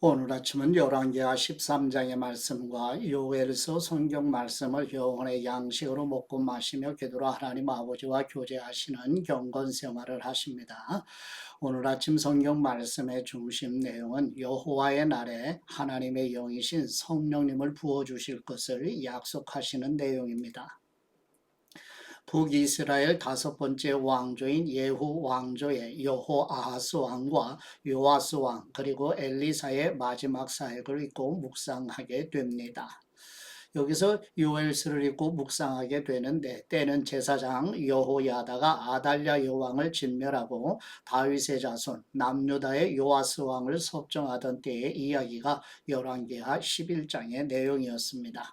오늘 아침은 열왕기하 13장의 말씀과 요엘서 성경 말씀을 영혼의 양식으로 먹고 마시며 기도로 하나님 아버지와 교제하시는 경건 생활을 하십니다. 오늘 아침 성경 말씀의 중심 내용은 여호와의 날에 하나님의 영이신 성령님을 부어주실 것을 약속하시는 내용입니다. 북이스라엘 다섯 번째 왕조인 예후 왕조의 여호아하스 왕과 요아스 왕 그리고 엘리사의 마지막 사역을 읽고 묵상하게 됩니다. 여기서 요엘서를 읽고 묵상하게 되는데 때는 제사장 여호야다가 아달랴 여왕을 진멸하고 다윗의 자손 남유다의 요아스 왕을 섭정하던 때의 이야기가 열왕기하 11장의 내용이었습니다.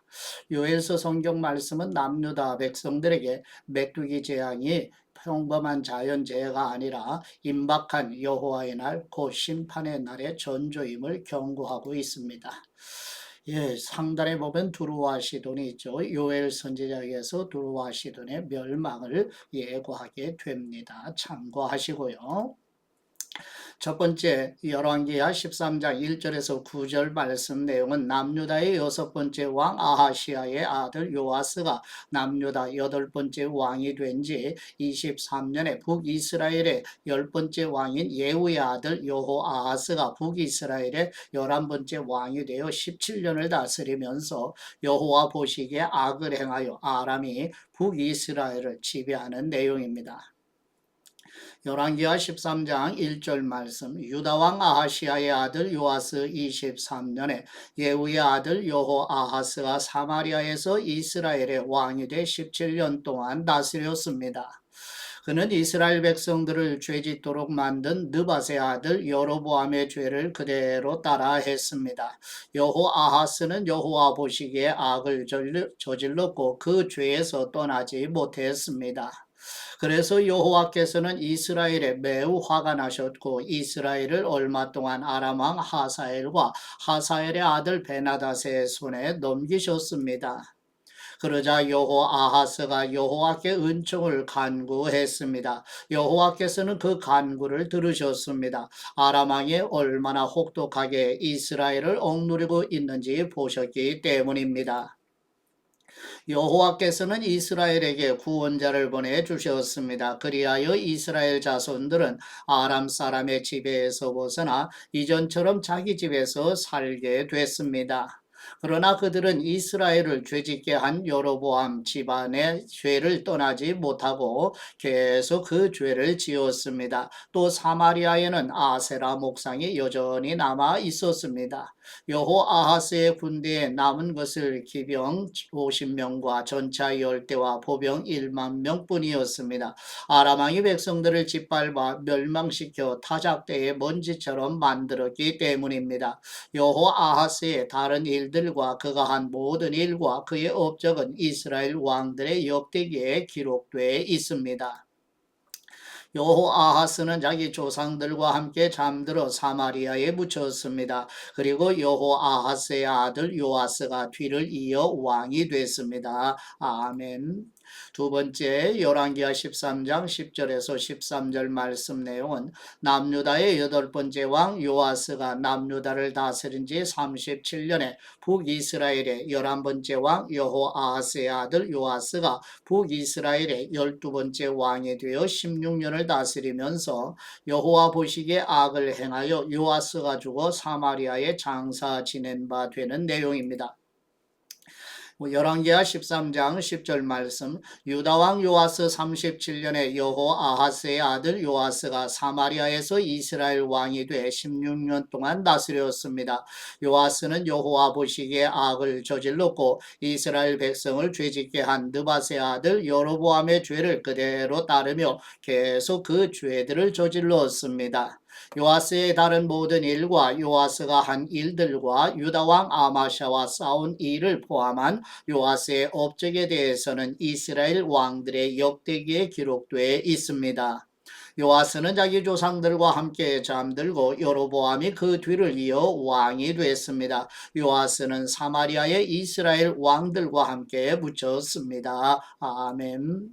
요엘서 성경 말씀은 남유다 백성들에게 메뚜기 재앙이 평범한 자연재해가 아니라 임박한 여호와의 날, 곧 심판의 날의 전조임을 경고하고 있습니다. 상단에 보면 두루와 시돈이 있죠. 요엘 선지자에게서 두루와 시돈의 멸망을 예고하게 됩니다. 참고하시고요. 첫 번째 열왕기하 13장 1절에서 9절 말씀 내용은 남유다의 여섯 번째 왕 아하시아의 아들 요아스가 남유다 여덟 번째 왕이 된 지 23년에 북이스라엘의 열 번째 왕인 예후의 아들 여호아하스가 북이스라엘의 11번째 왕이 되어 17년을 다스리면서 여호와 보시기에 악을 행하여 아람이 북이스라엘을 지배하는 내용입니다. 열왕기하 13장 1절 말씀 유다왕 아하시아의 아들 요아스 23년에 예후의 아들 여호아하스가 사마리아에서 이스라엘의 왕이 돼 17년 동안 다스렸습니다. 그는 이스라엘 백성들을 죄짓도록 만든 느밧의 아들 여로보암의 죄를 그대로 따라 했습니다. 여호아하스는 여호와 보시기에 악을 저질렀고 그 죄에서 떠나지 못했습니다. 그래서 여호와께서는 이스라엘에 매우 화가 나셨고 이스라엘을 얼마 동안 아람 왕 하사엘과 하사엘의 아들 베나닷의 손에 넘기셨습니다. 그러자 여호아하스가 여호와께 은총을 간구했습니다. 여호와께서는 그 간구를 들으셨습니다. 아람 왕이 얼마나 혹독하게 이스라엘을 억누르고 있는지 보셨기 때문입니다. 여호와께서는 이스라엘에게 구원자를 보내주셨습니다. 그리하여 이스라엘 자손들은 아람 사람의 지배에서 벗어나 이전처럼 자기 집에서 살게 됐습니다. 그러나 그들은 이스라엘을 죄짓게 한 여로보암 집안의 죄를 떠나지 못하고 계속 그 죄를 지었습니다. 또 사마리아에는 아세라 목상이 여전히 남아 있었습니다. 여호아하스의 군대에 남은 것을 기병 50명과 전차 열대와 보병 1만 명뿐이었습니다. 아람 왕이 백성들을 짓밟아 멸망시켜 타작대의 먼지처럼 만들었기 때문입니다. 여호아하스의 다른 일들과 그가 한 모든 일과 그의 업적은 이스라엘 왕들의 역대기에 기록되어 있습니다. 여호아하스는 자기 조상들과 함께 잠들어 사마리아에 묻혔습니다. 그리고 여호아하스의 아들 요아스가 뒤를 이어 왕이 됐습니다. 아멘. 두 번째 열왕기하 13장 10절에서 13절 말씀 내용은 남유다의 여덟 번째 왕 요아스가 남유다를 다스린 지 37년에 북이스라엘의 11번째 왕 여호아하스의 아들 요아스가 북이스라엘의 12번째 왕이 되어 16년을 다스리면서 여호와 보시기에 악을 행하여 요아스가 죽어 사마리아에 장사 지낸 바 되는 내용입니다. 열왕기하 13장 10절 말씀 유다왕 요아스 37년에 여호아하스의 아들 요아스가 사마리아에서 이스라엘 왕이 돼 16년 동안 다스렸습니다. 요아스는 여호와 보시기에 악을 저질렀고 이스라엘 백성을 죄짓게 한 느밧의 아들 여로보암의 죄를 그대로 따르며 계속 그 죄들을 저질렀습니다. 요아스의 다른 모든 일과 요아스가 한 일들과 유다왕 아마샤와 싸운 일을 포함한 요아스의 업적에 대해서는 이스라엘 왕들의 역대기에 기록되어 있습니다. 요아스는 자기 조상들과 함께 잠들고 여로보암이 그 뒤를 이어 왕이 됐습니다. 요아스는 사마리아의 이스라엘 왕들과 함께 묻혔습니다. 아멘.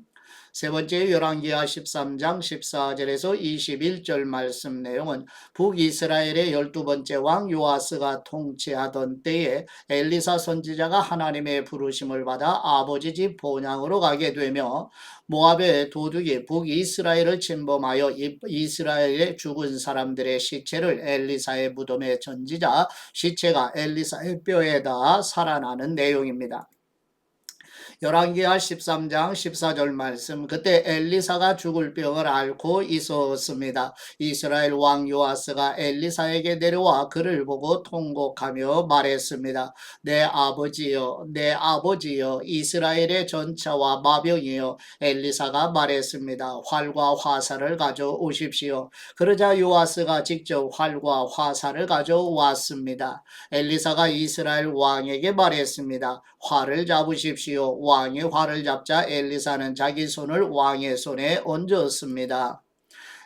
세 번째 열왕기하 13장 14절에서 21절 말씀 내용은 북이스라엘의 12번째 왕 요아스가 통치하던 때에 엘리사 선지자가 하나님의 부르심을 받아 아버지 집 본향으로 가게 되며 모압의 도둑이 북이스라엘을 침범하여 이스라엘의 죽은 사람들의 시체를 엘리사의 무덤에 던지자 시체가 엘리사의 뼈에다 살아나는 내용입니다. 열왕기하 13장 14절 말씀, 그때 엘리사가 죽을 병을 앓고 있었습니다. 이스라엘 왕 요아스가 엘리사에게 내려와 그를 보고 통곡하며 말했습니다. 내 아버지여, 내 아버지여, 이스라엘의 전차와 마병이여. 엘리사가 말했습니다. 활과 화살을 가져오십시오. 그러자 요아스가 직접 활과 화살을 가져왔습니다. 엘리사가 이스라엘 왕에게 말했습니다. 활을 잡으십시오. 왕이 활을 잡자 엘리사는 자기 손을 왕의 손에 얹었습니다.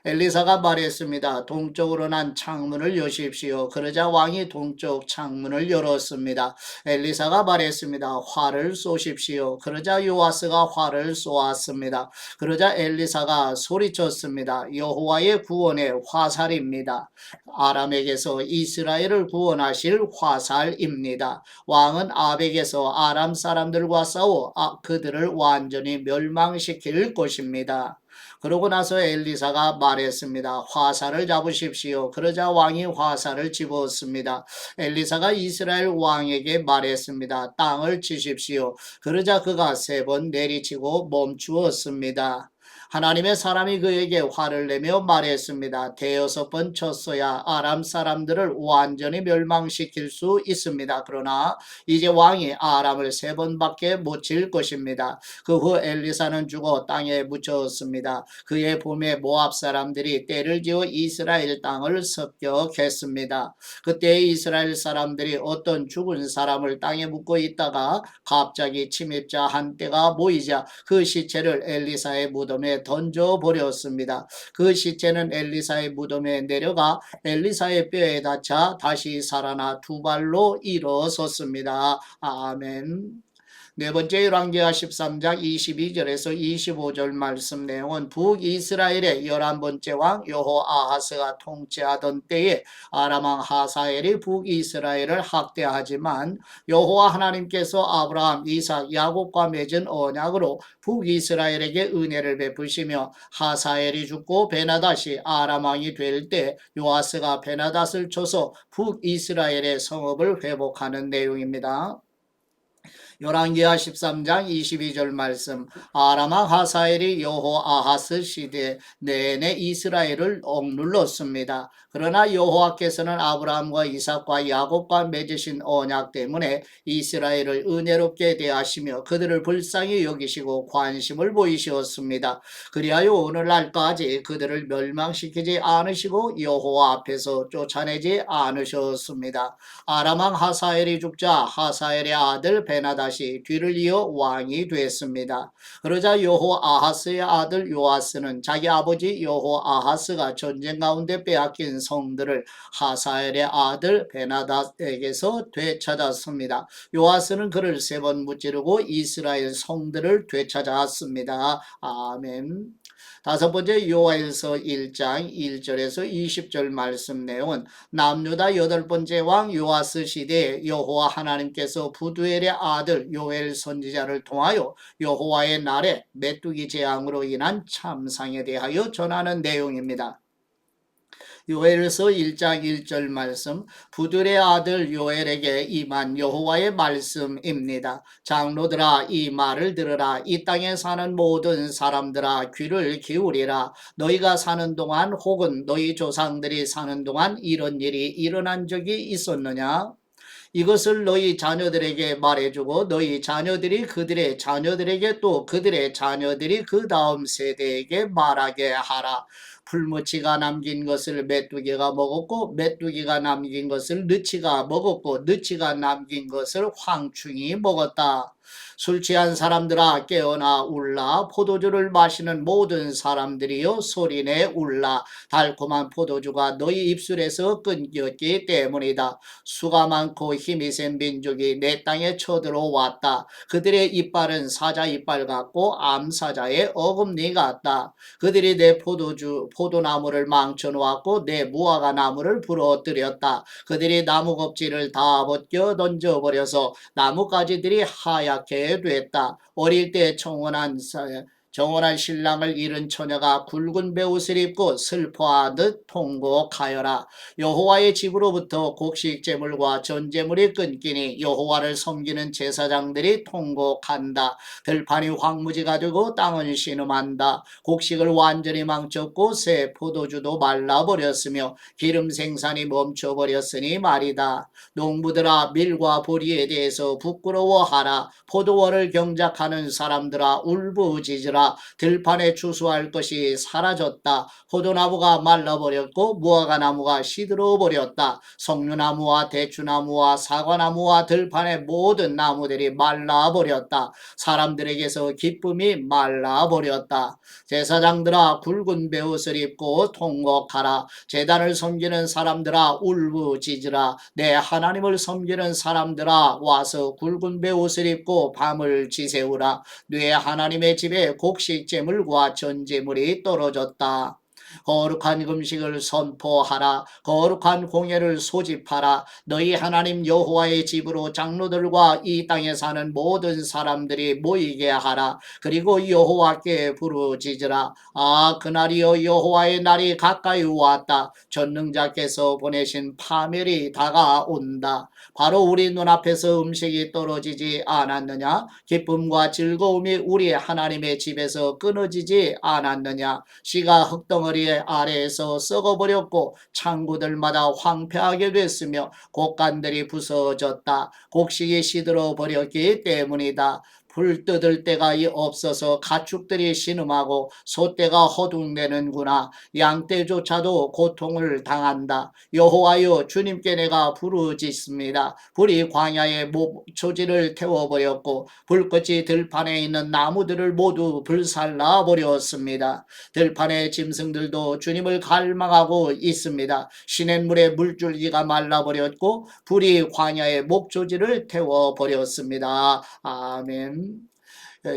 엘리사가 말했습니다. 동쪽으로 난 창문을 여십시오. 그러자 왕이 동쪽 창문을 열었습니다. 엘리사가 말했습니다. 활을 쏘십시오. 그러자 요아스가 활을 쏘았습니다. 그러자 엘리사가 소리쳤습니다. 여호와의 구원의 화살입니다. 아람에게서 이스라엘을 구원하실 화살입니다. 왕은 아벡에서 아람 사람들과 싸워 그들을 완전히 멸망시킬 것입니다. 그러고 나서 엘리사가 말했습니다. 화살을 잡으십시오. 그러자 왕이 화살을 집었습니다. 엘리사가 이스라엘 왕에게 말했습니다. 땅을 치십시오. 그러자 그가 3번 내리치고 멈추었습니다. 하나님의 사람이 그에게 화를 내며 말했습니다. 5번 쳤어야 아람 사람들을 완전히 멸망시킬 수 있습니다. 그러나 이제 왕이 아람을 3번밖에 못 칠 것입니다. 그 후 엘리사는 죽어 땅에 묻혔습니다. 그의 봄에 모압 사람들이 떼를 지어 이스라엘 땅을 습격했습니다. 그때 이스라엘 사람들이 어떤 죽은 사람을 땅에 묻고 있다가 갑자기 침입자 한 떼가 보이자 그 시체를 엘리사의 무덤에 던져버렸습니다. 그 시체는 엘리사의 무덤에 내려가 엘리사의 뼈에 닿자 다시 살아나 2발로 일어섰습니다. 아멘. 네 번째 열왕기하 13장 22절에서 25절 말씀 내용은 북이스라엘의 11번째 왕 여호아하스가 통치하던 때에 아람왕 하사엘이 북이스라엘을 학대하지만 여호와 하나님께서 아브라함, 이삭, 야곱과 맺은 언약으로 북이스라엘에게 은혜를 베푸시며 하사엘이 죽고 베나닷이 아람왕이 될 때 요아스가 베나닷을 쳐서 북이스라엘의 성읍을 회복하는 내용입니다. 열왕기하 13장 22절 말씀, 아람왕 하사엘이 여호아하스 시대 내내 이스라엘을 억눌렀습니다. 그러나 여호와께서는 아브라함과 이삭과 야곱과 맺으신 언약 때문에 이스라엘을 은혜롭게 대하시며 그들을 불쌍히 여기시고 관심을 보이셨습니다. 그리하여 오늘날까지 그들을 멸망시키지 않으시고 여호와 앞에서 쫓아내지 않으셨습니다. 아람왕 하사엘이 죽자 하사엘의 아들 베나닷이 뒤를 이어 왕이 됐습니다. 그러자 여호아하스의 아들 요아스는 자기 아버지 여호아하스가 전쟁 가운데 빼앗긴 성들을 하사엘의 아들 베나닷에게서 되찾았습니다. 요아스는 그를 3번 무찌르고 이스라엘 성들을 되찾았습니다. 아멘. 5번째 요엘서 1장 1절에서 20절 말씀 내용은 남유다 8번째 왕 요아스 시대에 여호와 하나님께서 부두엘의 아들 요엘 선지자를 통하여 여호와의 날에 메뚜기 재앙으로 인한 참상에 대하여 전하는 내용입니다. 요엘서 1장 1절 말씀, 부들의 아들 요엘에게 임한 여호와의 말씀입니다. 장로들아 이 말을 들으라. 이 땅에 사는 모든 사람들아 귀를 기울이라. 너희가 사는 동안 혹은 너희 조상들이 사는 동안 이런 일이 일어난 적이 있었느냐? 이것을 너희 자녀들에게 말해주고 너희 자녀들이 그들의 자녀들에게 또 그들의 자녀들이 그 다음 세대에게 말하게 하라. 풀무치가 남긴 것을 메뚜기가 먹었고 메뚜기가 남긴 것을 느치가 먹었고 느치가 남긴 것을 황충이 먹었다. 술 취한 사람들아 깨어나 울라. 포도주를 마시는 모든 사람들이여 소리내 울라. 달콤한 포도주가 너희 입술에서 끊겼기 때문이다. 수가 많고 힘이 센 민족이 내 땅에 쳐들어왔다. 그들의 이빨은 사자 이빨 같고 암사자의 어금니 같다. 그들이 내 포도나무를 망쳐놓았고 내 무화과 나무를 부러뜨렸다. 그들이 나무 껍질을 다 벗겨 던져버려서 나뭇가지들이 하얗게 됐다. 어릴 때 정원한 신랑을 잃은 처녀가 굵은 베옷을 입고 슬퍼하듯 통곡하여라. 여호와의 집으로부터 곡식제물과 전제물이 끊기니 여호와를 섬기는 제사장들이 통곡한다. 들판이 황무지가 되고 땅은 신음한다. 곡식을 완전히 망쳤고 새 포도주도 말라버렸으며 기름 생산이 멈춰버렸으니 말이다. 농부들아 밀과 보리에 대해서 부끄러워하라. 포도원을 경작하는 사람들아 울부짖으라. 들판에 추수할 것이 사라졌다. 포도나무가 말라버렸고 무화과 나무가 시들어버렸다. 석류나무와 대추나무와 사과나무와 들판의 모든 나무들이 말라버렸다. 사람들에게서 기쁨이 말라버렸다. 제사장들아 굵은 베옷을 입고 통곡하라. 제단을 섬기는 사람들아 울부짖으라. 내 하나님을 섬기는 사람들아 와서 굵은 베옷을 입고 밤을 지새우라. 네 하나님의 집에 곡식제물과 전제물이 떨어졌다. 거룩한 금식을 선포하라. 거룩한 공예를 소집하라. 너희 하나님 여호와의 집으로 장로들과 이 땅에 사는 모든 사람들이 모이게 하라. 그리고 여호와께 부르짖으라. 아 그날이여 여호와의 날이 가까이 왔다. 전능자께서 보내신 파멸이 다가온다. 바로 우리 눈앞에서 음식이 떨어지지 않았느냐? 기쁨과 즐거움이 우리 하나님의 집에서 끊어지지 않았느냐? 씨가 흙덩어리 아래에서 썩어버렸고 창구들마다 황폐하게 됐으며 곡간들이 부서졌다. 곡식이 시들어 버렸기 때문이다. 불 뜯을 데가 없어서 가축들이 신음하고 소떼가 허둥대는구나. 양떼조차도 고통을 당한다. 여호와여 주님께 내가 부르짖습니다. 불이 광야의 목초지를 태워버렸고 불꽃이 들판에 있는 나무들을 모두 불살라 버렸습니다. 들판의 짐승들도 주님을 갈망하고 있습니다. 시냇물의 물줄기가 말라버렸고 불이 광야의 목초지를 태워버렸습니다. 아멘.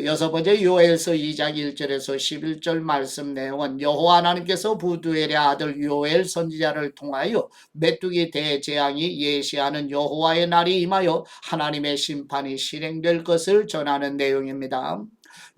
여섯 번째 요엘서 2장 1절에서 11절 말씀 내용은 여호와 하나님께서 부두엘의 아들 요엘 선지자를 통하여 메뚜기 대재앙이 예시하는 여호와의 날이 임하여 하나님의 심판이 실행될 것을 전하는 내용입니다.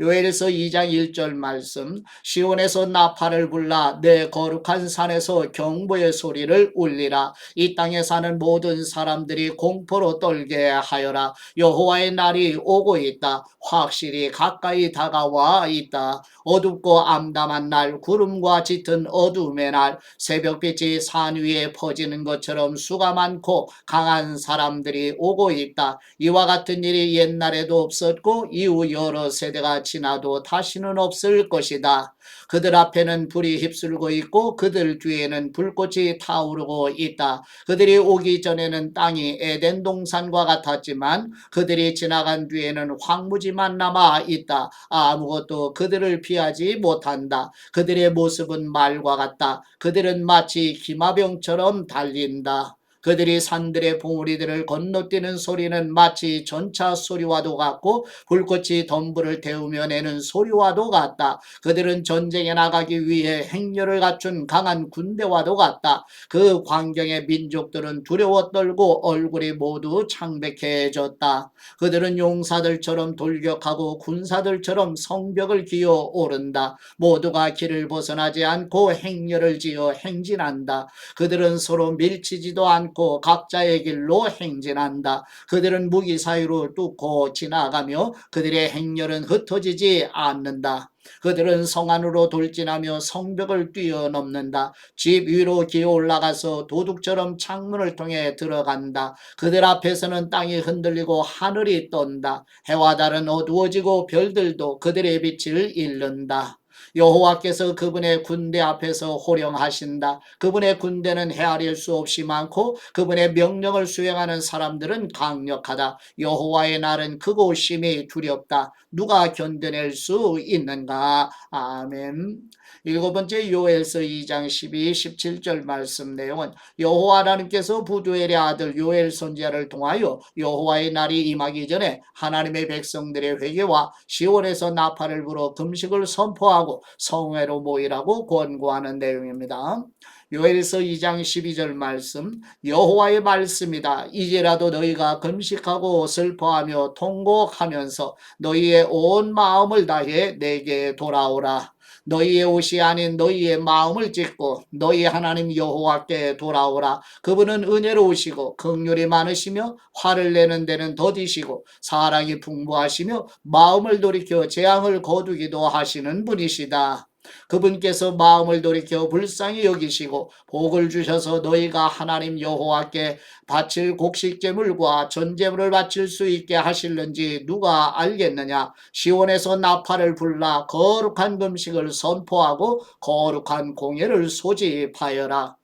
요엘서 2장 1절 말씀 시온에서 나팔을 불라 내 거룩한 산에서 경보의 소리를 울리라. 이 땅에 사는 모든 사람들이 공포로 떨게 하여라. 여호와의 날이 오고 있다. 확실히 가까이 다가와 있다. 어둡고 암담한 날 구름과 짙은 어둠의 날 새벽빛이 산 위에 퍼지는 것처럼 수가 많고 강한 사람들이 오고 있다. 이와 같은 일이 옛날에도 없었고 이후 여러 세대가 지나도 다시는 없을 것이다. 그들 앞에는 불이 휩쓸고 있고 그들 뒤에는 불꽃이 타오르고 있다. 그들이 오기 전에는 땅이 에덴 동산과 같았지만 그들이 지나간 뒤에는 황무지만 남아 있다. 아무것도 그들을 피하지 못한다. 그들의 모습은 말과 같다. 그들은 마치 기마병처럼 달린다. 그들이 산들의 봉우리들을 건너뛰는 소리는 마치 전차 소리와도 같고 불꽃이 덤불을 태우며 내는 소리와도 같다. 그들은 전쟁에 나가기 위해 행렬을 갖춘 강한 군대와도 같다. 그 광경의 민족들은 두려워 떨고 얼굴이 모두 창백해졌다. 그들은 용사들처럼 돌격하고 군사들처럼 성벽을 기어 오른다. 모두가 길을 벗어나지 않고 행렬을 지어 행진한다. 그들은 서로 밀치지도 않고 각자의 길로 행진한다. 그들은 무기 사이로 뚫고 지나가며 그들의 행렬은 흩어지지 않는다. 그들은 성 안으로 돌진하며 성벽을 뛰어넘는다. 집 위로 기어 올라가서 도둑처럼 창문을 통해 들어간다. 그들 앞에서는 땅이 흔들리고 하늘이 떤다. 해와 달은 어두워지고 별들도 그들의 빛을 잃는다. 여호와께서 그분의 군대 앞에서 호령하신다. 그분의 군대는 헤아릴 수 없이 많고 그분의 명령을 수행하는 사람들은 강력하다. 여호와의 날은 크고 심히 두렵다. 누가 견뎌낼 수 있는가? 아멘. 일곱 번째 요엘서 2장 12, 17절 말씀 내용은 여호와 하나님께서 부두엘의 아들 요엘 선지자를 통하여 여호와의 날이 임하기 전에 하나님의 백성들의 회개와 시온에서 나팔을 불어 금식을 선포하고 성회로 모이라고 권고하는 내용입니다. 요엘서 2장 12절 말씀 여호와의 말씀이다. 이제라도 너희가 금식하고 슬퍼하며 통곡하면서 너희의 온 마음을 다해 내게 돌아오라. 너희의 옷이 아닌 너희의 마음을 찢고 너희 하나님 여호와께 돌아오라. 그분은 은혜로우시고 긍휼이 많으시며 화를 내는 데는 더디시고 사랑이 풍부하시며 마음을 돌이켜 재앙을 거두기도 하시는 분이시다. 그분께서 마음을 돌이켜 불쌍히 여기시고 복을 주셔서 너희가 하나님 여호와께 바칠 곡식제물과 전제물을 바칠 수 있게 하실는지 누가 알겠느냐. 시온에서 나팔을 불라 거룩한 금식을 선포하고 거룩한 공예를 소집하여라.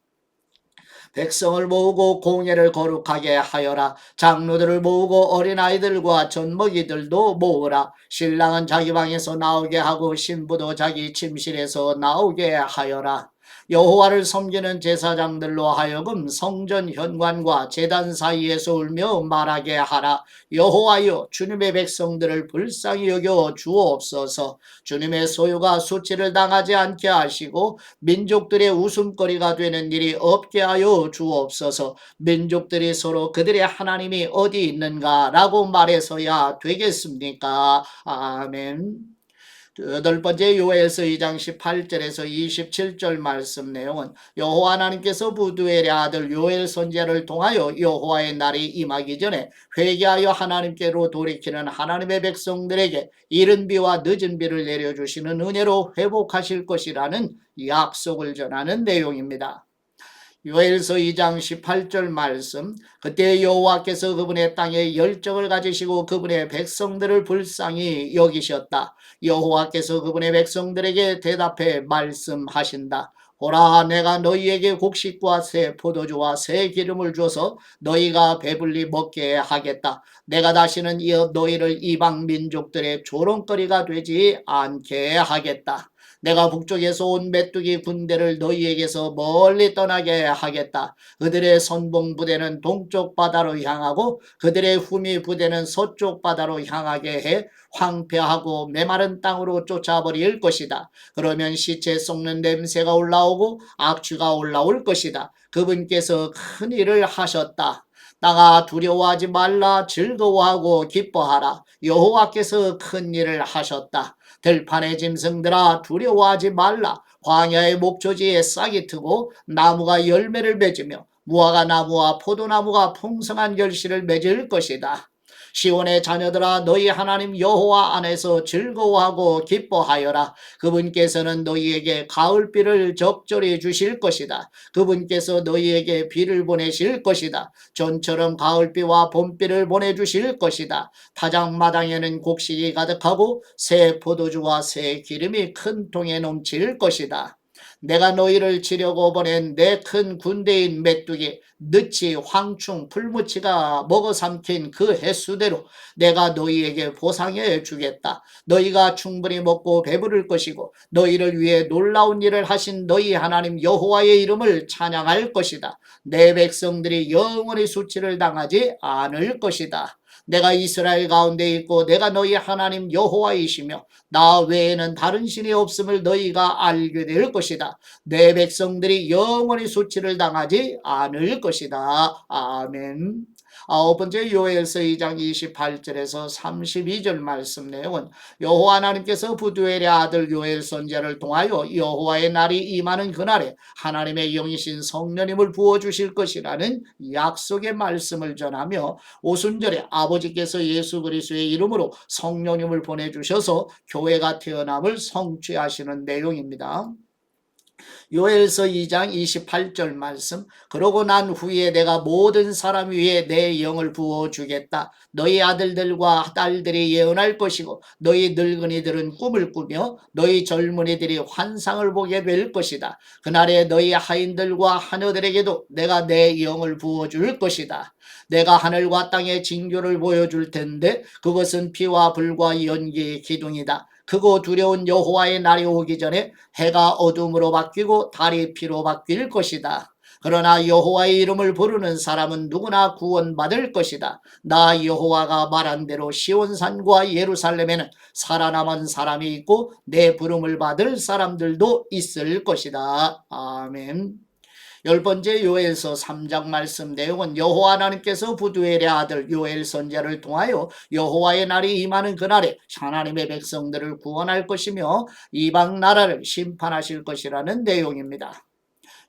백성을 모으고 공예를 거룩하게 하여라. 장로들을 모으고 어린아이들과 젖먹이들도 모으라. 신랑은 자기 방에서 나오게 하고 신부도 자기 침실에서 나오게 하여라. 여호와를 섬기는 제사장들로 하여금 성전 현관과 제단 사이에서 울며 말하게 하라. 여호와여, 주님의 백성들을 불쌍히 여겨 주옵소서. 주님의 소유가 수치를 당하지 않게 하시고 민족들의 웃음거리가 되는 일이 없게 하여 주옵소서. 민족들이 서로 그들의 하나님이 어디 있는가라고 말해서야 되겠습니까? 아멘. 여덟 번째 요엘서 2장 18절에서 27절 말씀 내용은 여호와 하나님께서 부두엘의 아들 요엘 선지자를 통하여 여호와의 날이 임하기 전에 회개하여 하나님께로 돌이키는 하나님의 백성들에게 이른 비와 늦은 비를 내려주시는 은혜로 회복하실 것이라는 약속을 전하는 내용입니다. 요엘서 2장 18절 말씀 그때 여호와께서 그분의 땅에 열정을 가지시고 그분의 백성들을 불쌍히 여기셨다. 여호와께서 그분의 백성들에게 대답해 말씀하신다. 보라, 내가 너희에게 곡식과 새 포도주와 새 기름을 줘서 너희가 배불리 먹게 하겠다. 내가 다시는 너희를 이방 민족들의 조롱거리가 되지 않게 하겠다. 내가 북쪽에서 온 메뚜기 군대를 너희에게서 멀리 떠나게 하겠다. 그들의 선봉 부대는 동쪽 바다로 향하고 그들의 후미 부대는 서쪽 바다로 향하게 해 황폐하고 메마른 땅으로 쫓아버릴 것이다. 그러면 시체 썩는 냄새가 올라오고 악취가 올라올 것이다. 그분께서 큰 일을 하셨다. 나가 두려워하지 말라. 즐거워하고 기뻐하라. 여호와께서 큰 일을 하셨다. 들판의 짐승들아 두려워하지 말라. 광야의 목초지에 싹이 트고 나무가 열매를 맺으며 무화과 나무와 포도나무가 풍성한 결실을 맺을 것이다. 시온의 자녀들아 너희 하나님 여호와 안에서 즐거워하고 기뻐하여라. 그분께서는 너희에게 가을비를 적절히 주실 것이다. 그분께서 너희에게 비를 보내실 것이다. 전처럼 가을비와 봄비를 보내주실 것이다. 타작마당에는 곡식이 가득하고 새 포도주와 새 기름이 큰 통에 넘칠 것이다. 내가 너희를 치려고 보낸 내 큰 군대인 메뚜기, 느치, 황충, 풀무치가 먹어 삼킨 그 횟수대로 내가 너희에게 보상해 주겠다. 너희가 충분히 먹고 배부를 것이고 너희를 위해 놀라운 일을 하신 너희 하나님 여호와의 이름을 찬양할 것이다. 내 백성들이 영원히 수치를 당하지 않을 것이다. 내가 이스라엘 가운데 있고 내가 너희 하나님 여호와이시며 나 외에는 다른 신이 없음을 너희가 알게 될 것이다. 내 백성들이 영원히 수치를 당하지 않을 것이다. 아멘. 아홉 번째 요엘서 2장 28절에서 32절 말씀 내용은 여호와 하나님께서 부두엘의 아들 요엘 선지자를 통하여 여호와의 날이 임하는 그날에 하나님의 영이신 성령님을 부어주실 것이라는 약속의 말씀을 전하며 오순절에 아버지께서 예수 그리스도의 이름으로 성령님을 보내주셔서 교회가 태어남을 성취하시는 내용입니다. 요엘서 2장 28절 말씀. 그러고 난 후에 내가 모든 사람 위에 내 영을 부어주겠다. 너희 아들들과 딸들이 예언할 것이고 너희 늙은이들은 꿈을 꾸며 너희 젊은이들이 환상을 보게 될 것이다. 그날에 너희 하인들과 하녀들에게도 내가 내 영을 부어줄 것이다. 내가 하늘과 땅의 징조를 보여줄 텐데 그것은 피와 불과 연기의 기둥이다. 크고 두려운 여호와의 날이 오기 전에 해가 어둠으로 바뀌고 달이 피로 바뀔 것이다. 그러나 여호와의 이름을 부르는 사람은 누구나 구원받을 것이다. 나 여호와가 말한 대로 시온산과 예루살렘에는 살아남은 사람이 있고 내 부름을 받을 사람들도 있을 것이다. 아멘. 10번째 요엘서 3장 말씀 내용은 여호와 하나님께서 부두엘의 아들 요엘 선지자를 통하여 여호와의 날이 임하는 그날에 하나님의 백성들을 구원할 것이며 이방 나라를 심판하실 것이라는 내용입니다.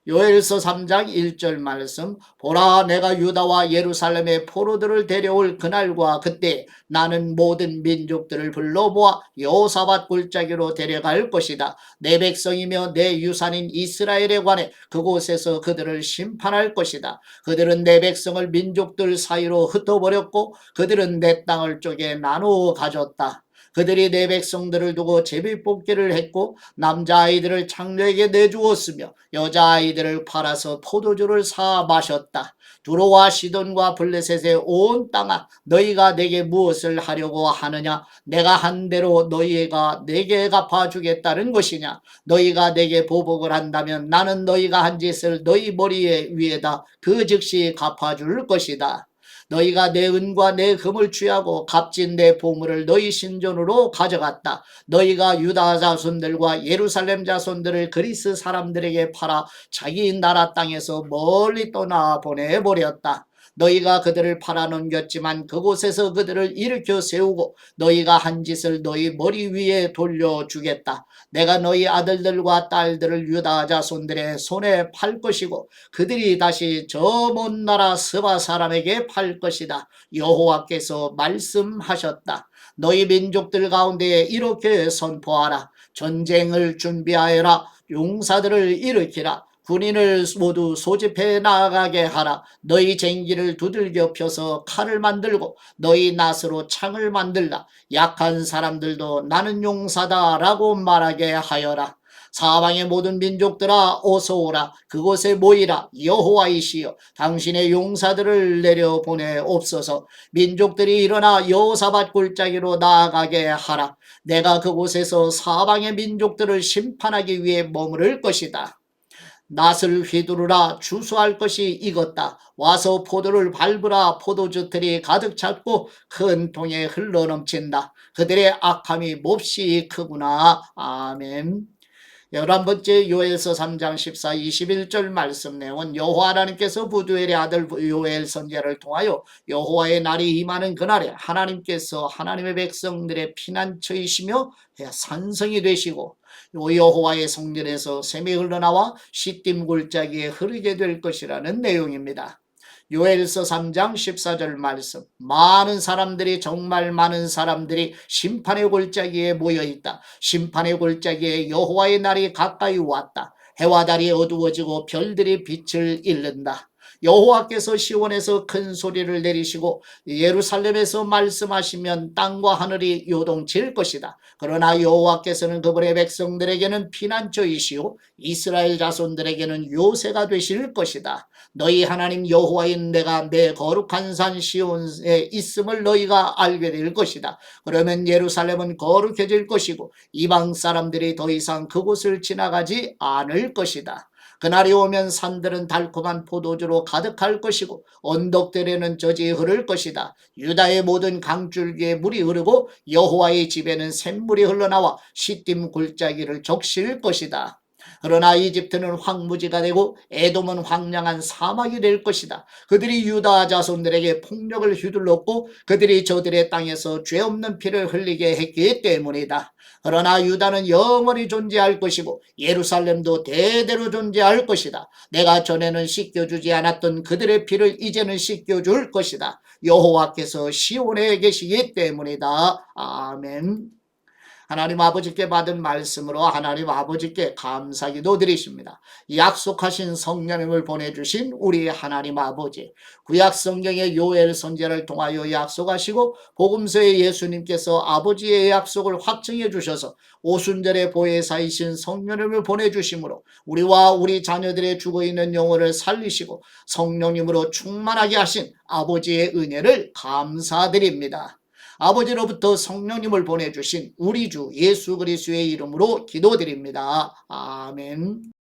요엘서 3장 1절 말씀. 보라, 내가 유다와 예루살렘의 포로들을 데려올 그날과 그때 나는 모든 민족들을 불러 모아 여호사밧 골짜기로 데려갈 것이다. 내 백성이며 내 유산인 이스라엘에 관해 그곳에서 그들을 심판할 것이다. 그들은 내 백성을 민족들 사이로 흩어버렸고 그들은 내 땅을 쪼개 나누어 가졌다. 그들이 내 백성들을 두고 제비뽑기를 했고 남자아이들을 창녀에게 내주었으며 여자아이들을 팔아서 포도주를 사 마셨다. 두로와 시돈과 블레셋의 온 땅아, 너희가 내게 무엇을 하려고 하느냐? 내가 한 대로 너희가 내게 갚아주겠다는 것이냐? 너희가 내게 보복을 한다면 나는 너희가 한 짓을 너희 머리 위에다 그 즉시 갚아줄 것이다. 너희가 내 은과 내 금을 취하고 값진 내 보물을 너희 신전으로 가져갔다. 너희가 유다 자손들과 예루살렘 자손들을 그리스 사람들에게 팔아 자기 나라 땅에서 멀리 떠나 보내버렸다. 너희가 그들을 팔아넘겼지만 그곳에서 그들을 일으켜 세우고 너희가 한 짓을 너희 머리 위에 돌려주겠다. 내가 너희 아들들과 딸들을 유다 자손들의 손에 팔 것이고 그들이 다시 저 먼 나라 스바 사람에게 팔 것이다. 여호와께서 말씀하셨다. 너희 민족들 가운데 이렇게 선포하라. 전쟁을 준비하여라. 용사들을 일으키라. 군인을 모두 소집해 나가게 하라. 너희 쟁기를 두들겨 펴서 칼을 만들고 너희 낫으로 창을 만들라. 약한 사람들도 나는 용사다 라고 말하게 하여라. 사방의 모든 민족들아 어서 오라. 그곳에 모이라. 여호와이시여 당신의 용사들을 내려보내옵소서. 민족들이 일어나 여호사밧 골짜기로 나아가게 하라. 내가 그곳에서 사방의 민족들을 심판하기 위해 머무를 것이다. 낫을 휘두르라. 주수할 것이 익었다. 와서 포도를 밟으라. 포도주 틀이 가득 찼고 큰 통에 흘러넘친다. 그들의 악함이 몹시 크구나. 아멘. 11번째 요엘서 3장 14, 21절 말씀 내용은 여호와 하나님께서 부두엘의 아들 요엘 선지자를 통하여 여호와의 날이 임하는 그날에 하나님께서 하나님의 백성들의 피난처이시며 산성이 되시고 여호와의 성전에서 샘이 흘러나와 시딤 골짜기에 흐르게 될 것이라는 내용입니다. 요엘서 3장 14절 말씀. 많은 사람들이 정말 많은 사람들이 심판의 골짜기에 모여있다. 심판의 골짜기에 여호와의 날이 가까이 왔다. 해와 달이 어두워지고 별들이 빛을 잃는다. 여호와께서 시온에서 큰 소리를 내리시고 예루살렘에서 말씀하시면 땅과 하늘이 요동칠 것이다. 그러나 여호와께서는 그분의 백성들에게는 피난처이시오 이스라엘 자손들에게는 요새가 되실 것이다. 너희 하나님 여호와인 내가 내 거룩한 산 시온에 있음을 너희가 알게 될 것이다. 그러면 예루살렘은 거룩해질 것이고 이방 사람들이 더 이상 그곳을 지나가지 않을 것이다. 그날이 오면 산들은 달콤한 포도주로 가득할 것이고 언덕들에는 젖이 흐를 것이다. 유다의 모든 강줄기에 물이 흐르고 여호와의 집에는 샘물이 흘러나와 시딤 골짜기를 적실 것이다. 그러나 이집트는 황무지가 되고 에돔은 황량한 사막이 될 것이다. 그들이 유다 자손들에게 폭력을 휘둘렀고 그들이 저들의 땅에서 죄 없는 피를 흘리게 했기 때문이다. 그러나 유다는 영원히 존재할 것이고 예루살렘도 대대로 존재할 것이다. 내가 전에는 씻겨주지 않았던 그들의 피를 이제는 씻겨줄 것이다. 여호와께서 시온에 계시기 때문이다. 아멘. 하나님 아버지께 받은 말씀으로 하나님 아버지께 감사기도 드리십니다. 약속하신 성령님을 보내주신 우리 하나님 아버지, 구약 성경의 요엘 선지자를 통하여 약속하시고 복음서의 예수님께서 아버지의 약속을 확증해 주셔서 오순절의 보혜사이신 성령님을 보내주심으로 우리와 우리 자녀들의 죽어있는 영혼을 살리시고 성령님으로 충만하게 하신 아버지의 은혜를 감사드립니다. 아버지로부터 성령님을 보내주신 우리 주 예수 그리스도의 이름으로 기도드립니다. 아멘.